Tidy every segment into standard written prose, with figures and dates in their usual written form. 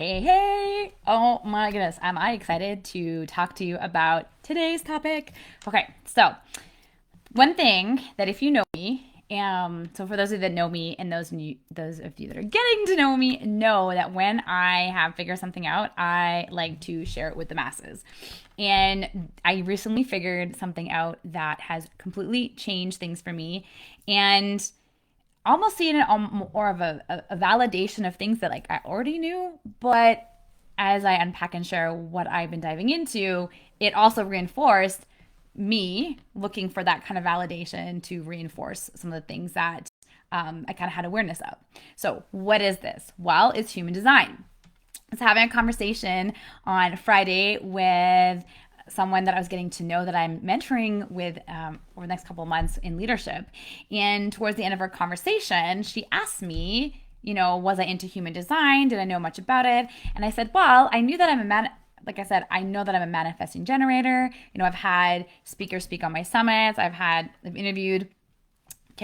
Hey, hey! Oh my goodness, am I excited to talk to you about today's topic? Okay, so one thing that if you know me, so for those of you that know me and those of you that are getting to know that when I have figured something out, I like to share it with the masses. And I recently figured something out that has completely changed things for me, and almost seeing it more of a validation of things that like I already knew, but as I unpack and share what I've been diving into, it also reinforced me looking for that kind of validation to reinforce some of the things that I kind of had awareness of. So, what is this? Well, it's human design. I was having a conversation on Friday with someone that I was getting to know that I'm mentoring with over the next couple of months in leadership. And towards the end of our conversation, she asked me, was I into human design? Did I know much about it? And I said, well, I knew that like I said, I know that I'm a manifesting generator. I've had speakers speak on my summits. I've interviewed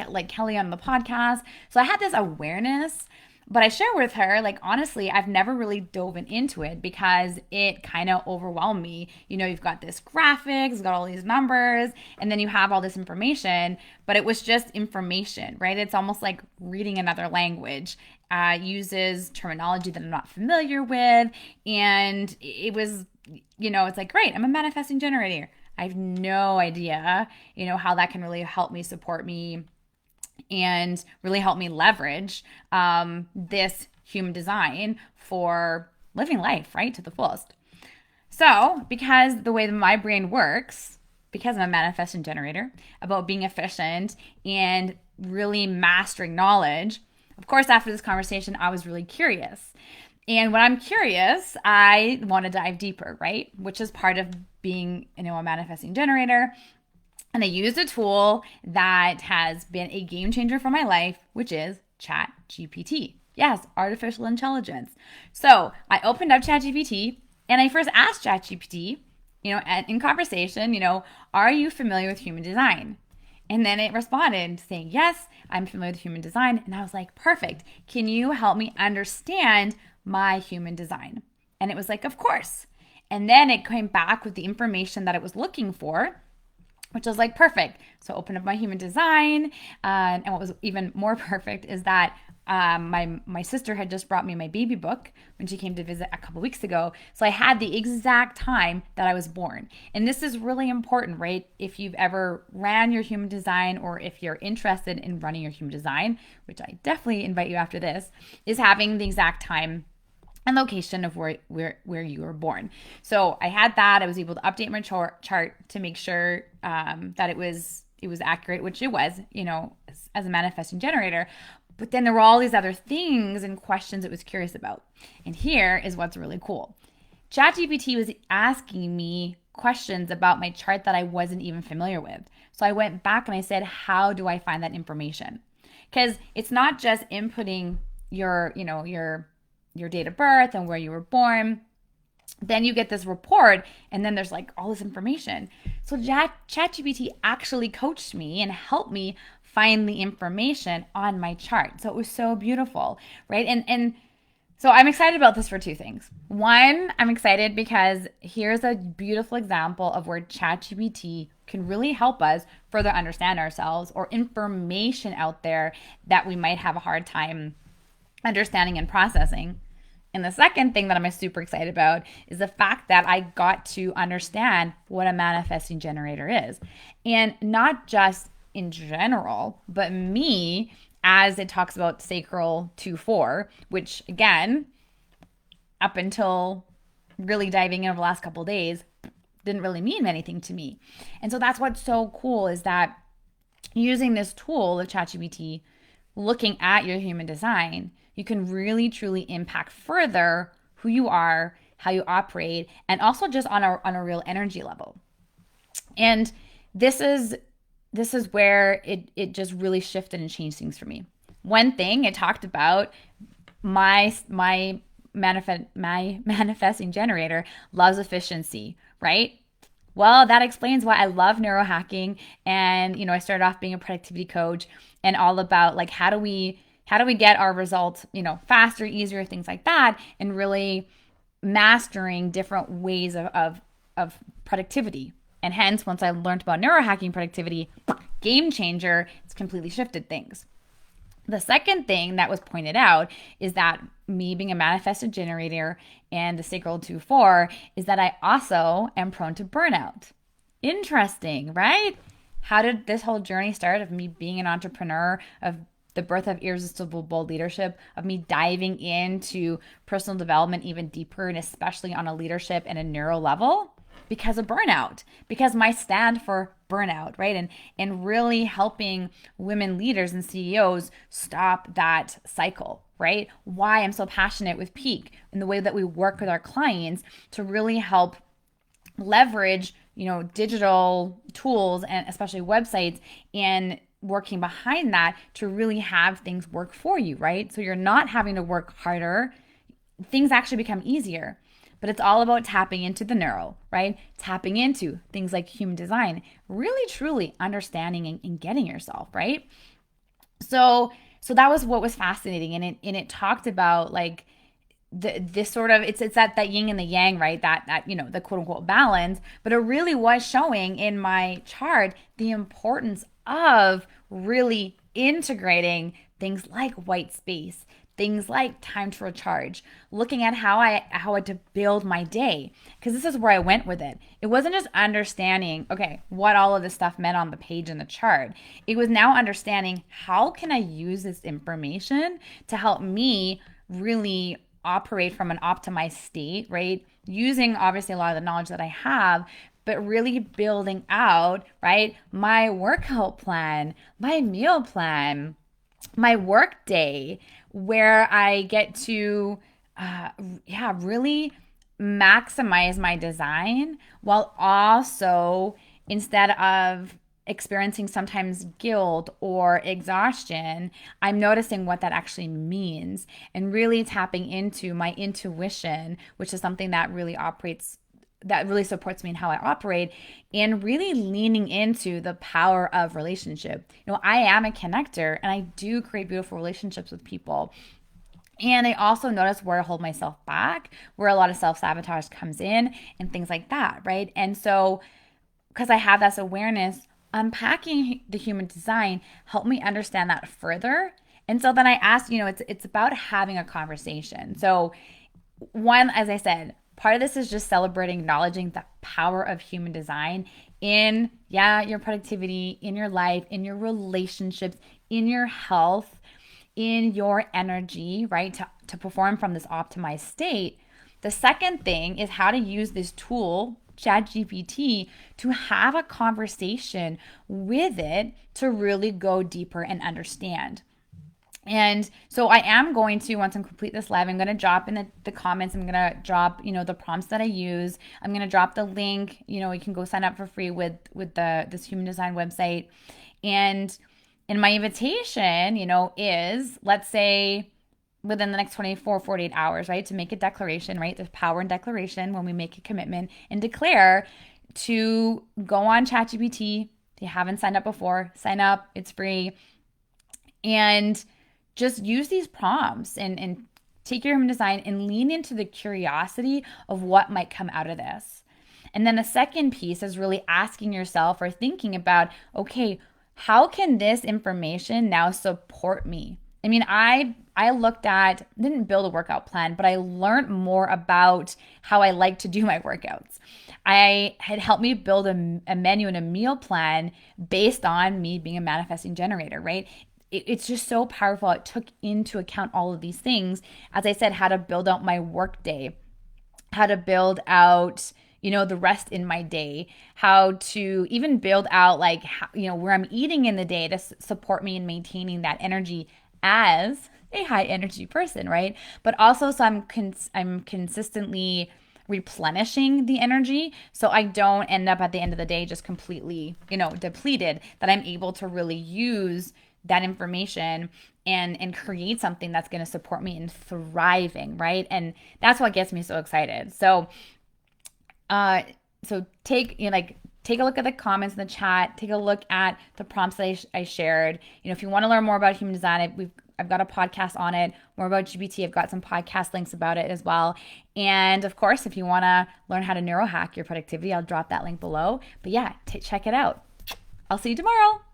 like Kelly on the podcast. So I had this awareness, but I share with her, like, honestly, I've never really dove into it because it kind of overwhelmed me. You've got this graphics, you've got all these numbers, and then you have all this information, but it was just information, right? It's almost like reading another language. Uses terminology that I'm not familiar with. And it was, it's like, great, I'm a manifesting generator. I have no idea, how that can really help me, support me, and really help me leverage this human design for living life, right, to the fullest. So, because the way that my brain works, because I'm a manifesting generator, about being efficient and really mastering knowledge, of course, after this conversation, I was really curious. And when I'm curious, I want to dive deeper, right? Which is part of being, a manifesting generator. And I used a tool that has been a game changer for my life, which is ChatGPT. Yes, artificial intelligence. So I opened up ChatGPT and I first asked ChatGPT, in conversation, are you familiar with human design? And then it responded saying, yes, I'm familiar with human design. And I was like, perfect. Can you help me understand my human design? And it was like, of course. And then it came back with the information that it was looking for, which was like perfect. So I opened up my human design. And what was even more perfect is that my sister had just brought me my baby book when she came to visit a couple weeks ago. So I had the exact time that I was born. And this is really important, right? If you've ever ran your human design, or if you're interested in running your human design, which I definitely invite you after this, is having the exact time and location of where you were born. So I had that. I was able to update my chart to make sure that it was accurate, which it was, as a manifesting generator. But then there were all these other things and questions it was curious about. And here is what's really cool. ChatGPT was asking me questions about my chart that I wasn't even familiar with. So I went back and I said, how do I find that information? Because it's not just inputting your date of birth and where you were born. Then you get this report, and then there's like all this information. So ChatGPT actually coached me and helped me find the information on my chart. So it was so beautiful, right? And so I'm excited about this for two things. One, I'm excited because here's a beautiful example of where ChatGPT can really help us further understand ourselves, or information out there that we might have a hard time understanding and processing. And the second thing that I'm super excited about is the fact that I got to understand what a manifesting generator is. And not just in general, but me, as it talks about sacral 2-4, which again, up until really diving in over the last couple of days, didn't really mean anything to me. And so that's what's so cool, is that using this tool of ChatGPT, looking at your human design, you can really truly impact further who you are, how you operate, and also just on a real energy level. And this is where it just really shifted and changed things for me. One thing it talked about, my manifesting generator loves efficiency, right? Well, that explains why I love neuro-hacking. And, I started off being a productivity coach and all about like, how do we How do we get our results, faster, easier, things like that, and really mastering different ways of productivity. And hence, once I learned about neurohacking productivity, game changer, it's completely shifted things. The second thing that was pointed out is that me being a manifested generator and the sacral 2-4 is that I also am prone to burnout. Interesting, right? How did this whole journey start of me being an entrepreneur, of the birth of irresistible bold leadership, of me diving into personal development even deeper, and especially on a leadership and a neuro level? Because of burnout, because my stand for burnout, right? And really helping women leaders and CEOs stop that cycle, right? Why I'm so passionate with Peak and the way that we work with our clients to really help leverage, digital tools and especially websites, and working behind that to really have things work for you, right? So you're not having to work harder. Things actually become easier. But it's all about tapping into the neuro, right? Tapping into things like human design, really truly understanding and getting yourself, right? So that was what was fascinating. And it talked about like this sort of, it's that yin and the yang, right? That the quote unquote balance, but it really was showing in my chart the importance of really integrating things like white space, things like time to recharge, looking at how I to build my day, because this is where I went with it. It wasn't just understanding, okay, what all of this stuff meant on the page in the chart. It was now understanding how can I use this information to help me really operate from an optimized state, right? Using obviously a lot of the knowledge that I have, but really building out, right, my workout plan, my meal plan, my work day, where I get to, really maximize my design, while also, instead of experiencing sometimes guilt or exhaustion, I'm noticing what that actually means and really tapping into my intuition, which is something that really supports me in how I operate, and really leaning into the power of relationship. I am a connector and I do create beautiful relationships with people. And I also notice where I hold myself back, where a lot of self-sabotage comes in and things like that, right? And so, because I have this awareness, unpacking the human design helped me understand that further. And so then I asked, it's about having a conversation. So one, as I said, part of this is just celebrating, acknowledging the power of human design in, your productivity, in your life, in your relationships, in your health, in your energy, right? To perform from this optimized state. The second thing is how to use this tool, ChatGPT, to have a conversation with it to really go deeper and understand. And so I am going to, once I complete this live, I'm going to drop in the comments, I'm going to drop, the prompts that I use. I'm going to drop the link, you can go sign up for free with this human design website. And my invitation, is, let's say, within the next 24, 48 hours, right, to make a declaration, right? There's power in declaration when we make a commitment and declare to go on ChatGPT. If you haven't signed up before, sign up. It's free. And just use these prompts and take your human design and lean into the curiosity of what might come out of this. And then the second piece is really asking yourself or thinking about, okay, how can this information now support me? I mean, I didn't build a workout plan, but I learned more about how I like to do my workouts. I had helped me build a menu and a meal plan based on me being a manifesting generator, right? It's just so powerful. It took into account all of these things. As I said, how to build out my work day, how to build out, the rest in my day, how to even build out where I'm eating in the day to support me in maintaining that energy as a high energy person, right? But also, so I'm consistently replenishing the energy, so I don't end up at the end of the day just completely, depleted, that I'm able to really use that information and create something that's going to support me in thriving, right? And that's what gets me so excited. So take a look at the comments in the chat, take a look at the prompts that I shared. If you want to learn more about human design, we've I've got a podcast on it, more about GPT. I've got some podcast links about it as well. And of course, if you want to learn how to neuro hack your productivity, I'll drop that link below. But yeah, check it out. I'll see you tomorrow.